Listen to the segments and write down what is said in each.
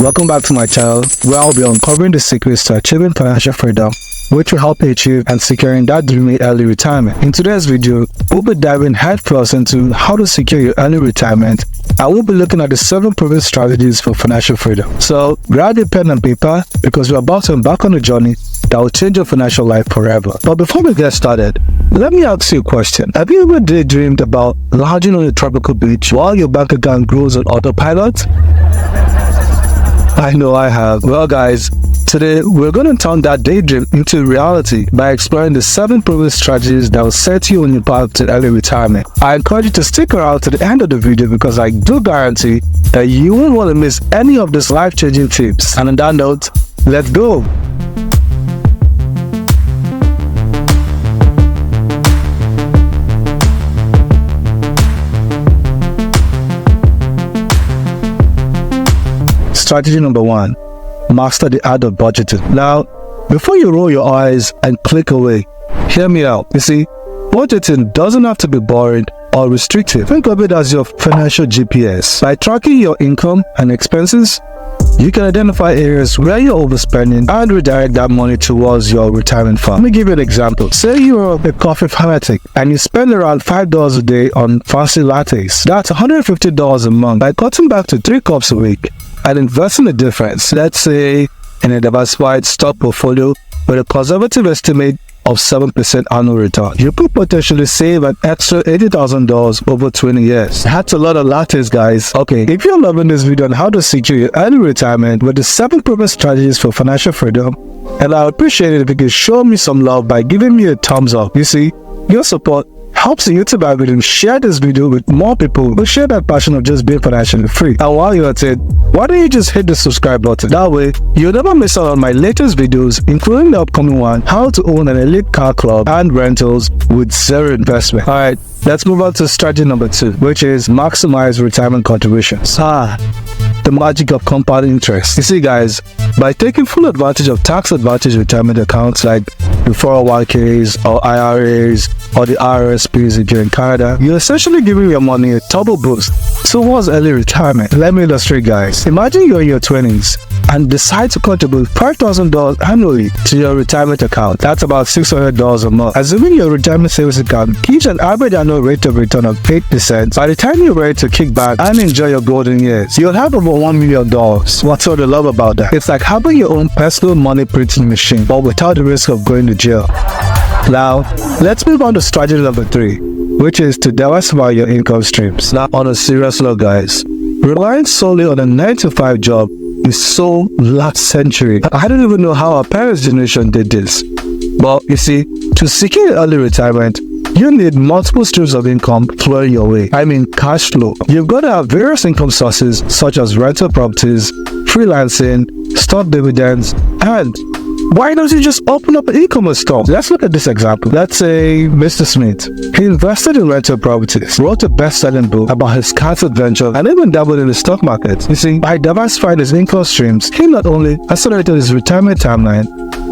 Welcome back to my channel, where I'll be uncovering the secrets to achieving financial freedom, which will help you achieve and securing that dreamy early retirement. In today's video, we'll be diving headfirst into how to secure your early retirement, and we'll be looking at the 7 proven strategies for financial freedom. So grab your pen and paper, because we're about to embark on a journey that will change your financial life forever. But before we get started, let me ask you a question. Have you ever daydreamed about lounging on a tropical beach while your bank account grows on autopilot? I know I have. Well guys, today we're going to turn that daydream into reality by exploring the 7 proven strategies that will set you on your path to early retirement. I encourage you to stick around to the end of the video, because I do guarantee that you won't want to miss any of these life-changing tips. And on that note, let's go! Strategy number 1. Master the art of budgeting. Now, before you roll your eyes and click away, hear me out. You see, budgeting doesn't have to be boring or restrictive. Think of it as your financial GPS. By tracking your income and expenses, you can identify areas where you're overspending and redirect that money towards your retirement fund. Let me give you an example. Say you're a coffee fanatic and you spend around $5 a day on fancy lattes. That's $150 a month. By cutting back to 3 cups a week and investing the difference, let's say in a diversified stock portfolio with a conservative estimate of 7% annual return, you could potentially save an extra $80,000 over 20 years. That's a lot of lattes, guys. Okay, if you're loving this video on how to secure your early retirement with the 7 proven strategies for financial freedom, and I would appreciate it if you could show me some love by giving me a thumbs up. You see, your support helps the YouTube algorithm share this video with more people who share that passion of just being financially free. And while you're at it, why don't you just hit the subscribe button? That way, you'll never miss out on my latest videos, including the upcoming one, how to own an elite car club and rentals with 0 investment. Alright, let's move on to strategy number 2, which is maximize retirement contributions. The magic of compound interest. You see guys, by taking full advantage of tax advantage retirement accounts like the 401ks or IRAs or the RRSPs if you're in Canada, you're essentially giving your money a turbo boost towards early retirement. Let me illustrate, guys. Imagine you're in your 20s and decide to contribute $5,000 annually to your retirement account. That's about $600 a month. Assuming your retirement savings account keeps an average annual rate of return of 8%, by the time you're ready to kick back and enjoy your golden years, you'll have over $1 million. What's so to love about that? It's like having your own personal money printing machine, but without the risk of going to jail. Now, let's move on to strategy number 3, which is to diversify your income streams. Now, on a serious note, guys, relying solely on a 9-to-5 job is so last century. I don't even know how our parents' generation did this. But you see, to secure early retirement, you need multiple streams of income flowing your way. I mean cash flow. You've got to have various income sources such as rental properties, freelancing, stock dividends, and why don't you just open up an e-commerce store? Let's look at this example. Let's say Mr. Smith. He invested in rental properties, wrote a best-selling book about his cat's adventure, and even dabbled in the stock market. You see, by diversifying his income streams, he not only accelerated his retirement timeline,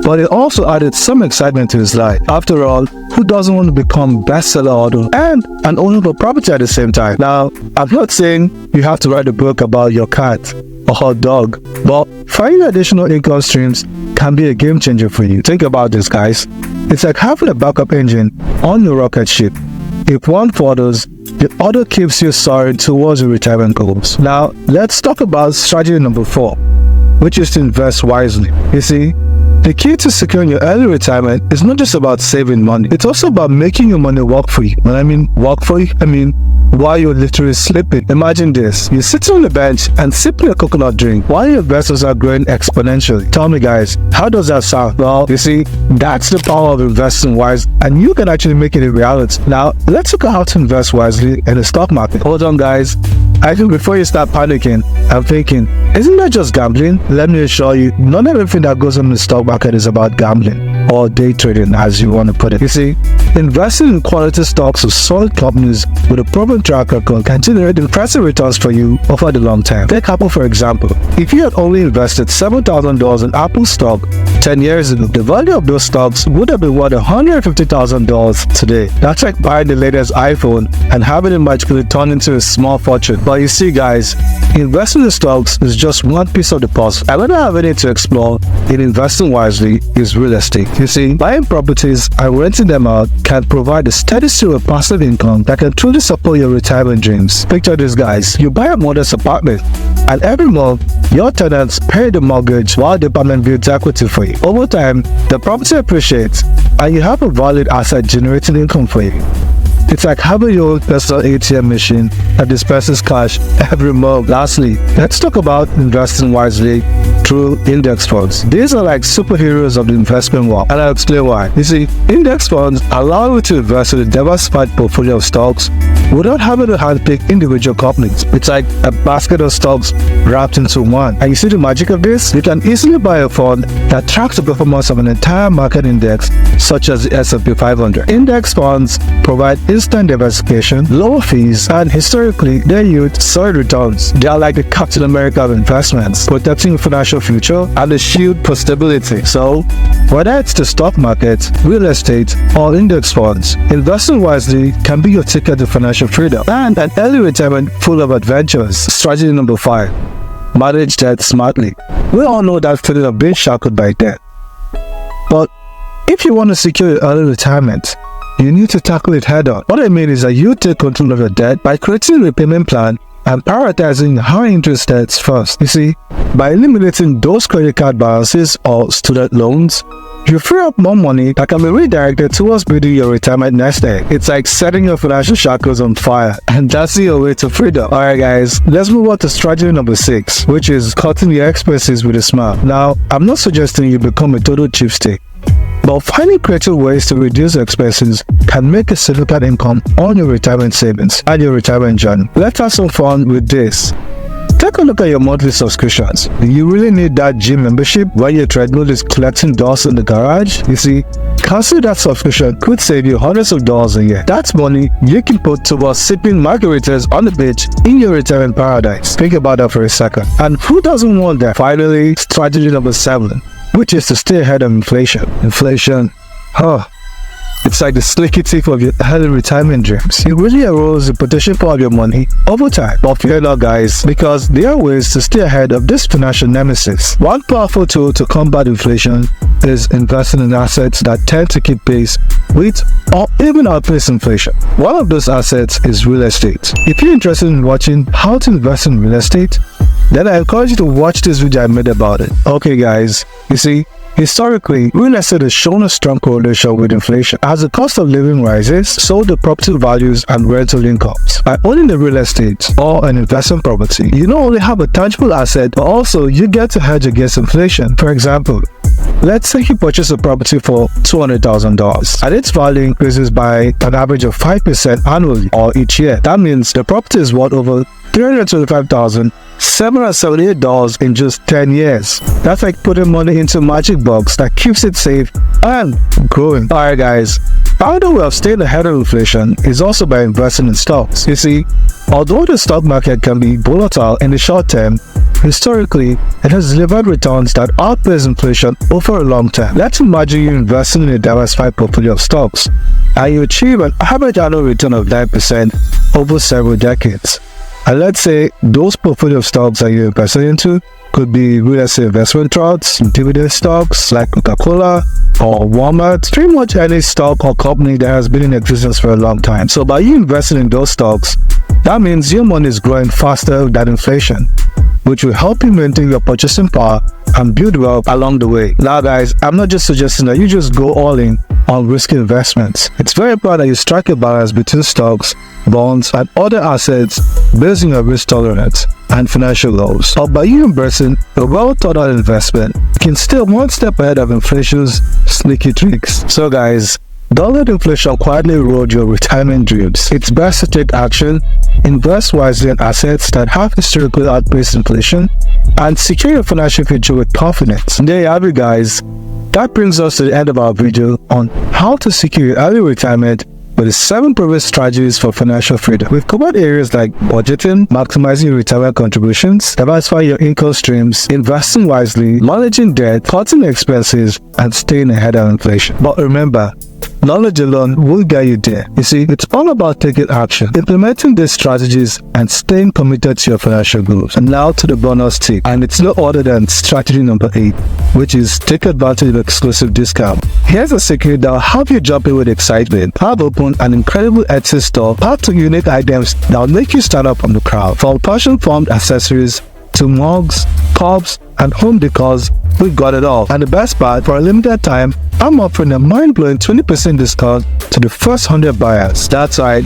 but it also added some excitement to his life. After all, who doesn't want to become bestseller author and an owner of a property at the same time? Now, I'm not saying you have to write a book about your cat or hot dog, but finding additional income streams can be a game changer for you. Think about this, guys. It's like having a backup engine on your rocket ship. If one falters, the other keeps you soaring towards your retirement goals. Now, let's talk about strategy number 4, which is to invest wisely. You see, the key to securing your early retirement is not just about saving money. It's also about making your money work for you. When I mean work for you, I mean while you're literally sleeping. Imagine this. You're sitting on the bench and sipping a coconut drink while your investments are growing exponentially. Tell me guys, how does that sound? Well, you see, that's the power of investing wise, and you can actually make it a reality. Now, let's look at how to invest wisely in the stock market. Hold on guys. I think before you start panicking and thinking, isn't that just gambling? Let me assure you, not everything that goes on in the stock market is about gambling or day trading, as you want to put it. You see, Investing in quality stocks of solid companies with a proven track record can generate impressive returns for you over the long term. Take Apple for example. If you had only invested $7,000 in Apple stock 10 years ago, the value of those stocks would have been worth $150,000 today. That's like buying the latest iPhone and having it magically turn into a small fortune. But you see guys, investing in stocks is just one piece of the puzzle. And another avenue to explore in investing wisely is real estate. You see, buying properties and renting them out can provide a steady stream of passive income that can truly support your retirement dreams. Picture this guys, you buy a modest apartment and every month your tenants pay the mortgage while the apartment builds equity for you. Over time, the property appreciates and you have a valid asset generating income for you. It's like having your own personal ATM machine that disperses cash every month. Lastly, let's talk about investing wisely through index funds. These are like superheroes of the investment world, and I'll explain why. You see, index funds allow you to invest in a diversified portfolio of stocks without having to handpick individual companies. It's like a basket of stocks wrapped into one. And you see the magic of this? You can easily buy a fund that tracks the performance of an entire market index, such as the S&P 500. Index funds provide instant diversification, lower fees, and historically, they yield solid returns. They are like the Captain America of investments, protecting your financial future and a shield for stability. So, whether it's the stock market, real estate, or index funds, investing wisely can be your ticket to financial freedom and an early retirement full of adventures. Strategy number 5. Manage debt smartly. We all know that feeling of being shackled by debt. But if you want to secure your early retirement, you need to tackle it head on. What I mean is that you take control of your debt by creating a repayment plan and prioritizing high interest debts first. You see, by eliminating those credit card balances or student loans, you free up more money that can be redirected towards building your retirement nest egg. It's like setting your financial shackles on fire, and that's your way to freedom. Alright guys, let's move on to strategy number 6, which is cutting your expenses with a smile. Now, I'm not suggesting you become a total cheapskate, but finding creative ways to reduce expenses can make a significant income on your retirement savings and your retirement journey. Let's have some fun with this. Take a look at your monthly subscriptions. Do you really need that gym membership when your treadmill is collecting dust in the garage? You see, canceling that subscription could save you hundreds of dollars a year. That's money you can put towards sipping margaritas on the beach in your retirement paradise. Think about that for a second. And who doesn't want that? Finally, strategy number 7, which is to stay ahead of inflation. It's like the slicky tip of your early retirement dreams. It really erodes the potential part of your money over time. But fear not guys, because there are ways to stay ahead of this financial nemesis. One powerful tool to combat inflation is investing in assets that tend to keep pace with or even outpace inflation. One of those assets is real estate. If you're interested in watching how to invest in real estate, then I encourage you to watch this video I made about it. Okay guys, you see, historically, real estate has shown a strong correlation with inflation. As the cost of living rises, so do property values and rental incomes. By owning the real estate or an investment property, you not only have a tangible asset, but also you get to hedge against inflation. For example, let's say you purchase a property for $200,000 and its value increases by an average of 5% annually or each year. That means the property is worth over $325,778 in just 10 years. That's like putting money into a magic box that keeps it safe and growing. Alright guys, another way of staying ahead of inflation is also by investing in stocks. You see, although the stock market can be volatile in the short term, historically, it has delivered returns that outpace inflation over a long time. Let's imagine you investing in a diversified portfolio of stocks and you achieve an average annual return of 9% over several decades. And let's say those portfolio of stocks that you're investing into could be real estate investment trusts, dividend stocks like Coca-Cola or Walmart, pretty much any stock or company that has been in existence for a long time. So by you investing in those stocks, that means your money is growing faster than inflation, which will help you maintain your purchasing power and build wealth along the way. Now guys, I'm not just suggesting that you just go all in on risky investments. It's very important that you strike a balance between stocks, bonds, and other assets based on your risk tolerance and financial goals. But by you embracing a well-thought-out investment, you can stay one step ahead of inflation's sneaky tricks. So guys, don't let inflation quietly erode your retirement dreams. It's best to take action, invest wisely in assets that have historically outpaced inflation, and secure your financial future with confidence. There you have it guys. that brings us to the end of our video on how to secure your early retirement with the 7 proven strategies for financial freedom. We've covered areas like budgeting, maximizing your retirement contributions, diversifying your income streams, investing wisely, managing debt, cutting expenses, and staying ahead of inflation. But remember, knowledge alone will get you there. You see, it's all about taking action, implementing these strategies, and staying committed to your financial goals. And now to the bonus tip, and it's no other than strategy number 8, which is take advantage of exclusive discount. Here's a secret that will help you jump in with excitement. I've opened an incredible Etsy store packed with unique items that will make you stand up from the crowd. From passion-formed accessories to mugs, cups, and home decors, we've got it all. And the best part, for a limited time, I'm offering a mind-blowing 20% discount to the first 100 buyers. That's right,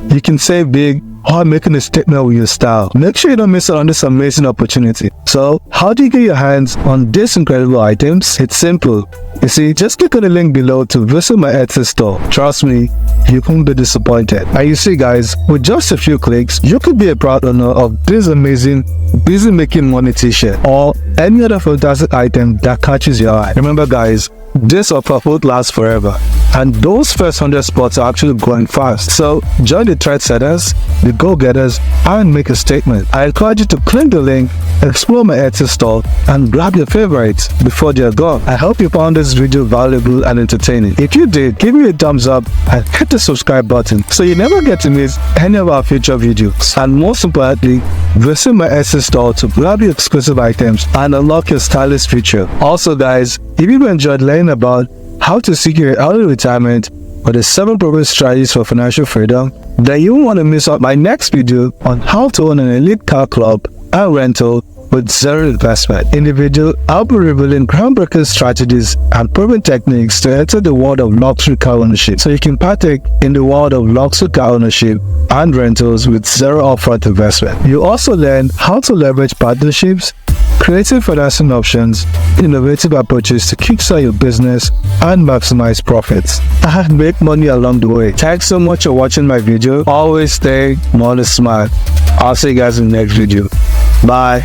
you can save big or making a statement with your style. Make sure you don't miss out on this amazing opportunity. So, how do you get your hands on these incredible items? It's simple. You see, just click on the link below to visit my Etsy store. Trust me, you won't be disappointed. And you see guys, with just a few clicks, you could be a proud owner of this amazing busy making money t-shirt or any other fantastic item that catches your eye. Remember guys, this offer won't last forever, and those first 100 spots are actually going fast. So join the trendsetters, the go-getters, and make a statement. I encourage you to click the link, explore my Etsy store, and grab your favorites before they're gone. I hope you found this video valuable and entertaining. If you did, give me a thumbs up and hit the subscribe button so you never get to miss any of our future videos. And most importantly, visit my Etsy store to grab your exclusive items and unlock your stylish future. Also guys, if you've enjoyed learning about how to secure early retirement with the 7 proven strategies for financial freedom, then you won't want to miss out my next video on how to own an elite car club and rental with zero investment. In the video, I'll be revealing groundbreaking strategies and proven techniques to enter the world of luxury car ownership, so you can partake in the world of luxury car ownership and rentals with zero upfront investment. You also learn how to leverage partnerships, creative financing options, innovative approaches to kickstart your business and maximize profits and make money along the way. Thanks so much for watching my video. Always stay money smart. I'll see you guys in the next video. Bye.